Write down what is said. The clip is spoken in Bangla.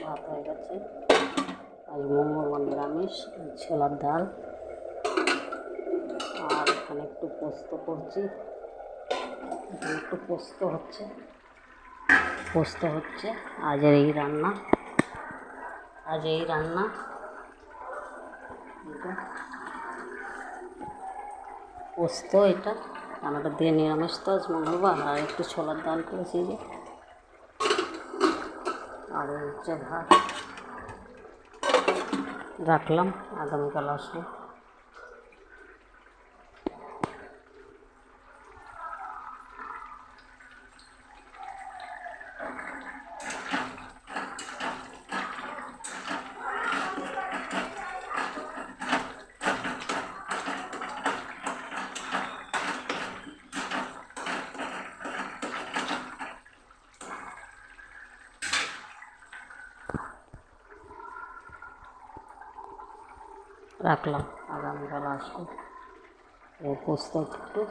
ভাত হয়ে গেছে। আজ মঙ্গলবার নিরামিষ, ছোলার ডাল আর এখানে একটু পোস্ত করছি। এখানে একটু পোস্ত হচ্ছে আজের এই রান্না। এটা পোস্ত, এটা রান্নাটা দিয়ে নিরামিষ তো আজ মঙ্গলবার। আর একটু ছোলার ডাল করেছি যে, আর হচ্ছে ভাত রাখলাম, আগামীকাল আসবো। রাখলাম, আগামীকাল আসবো। পোস্ত একটু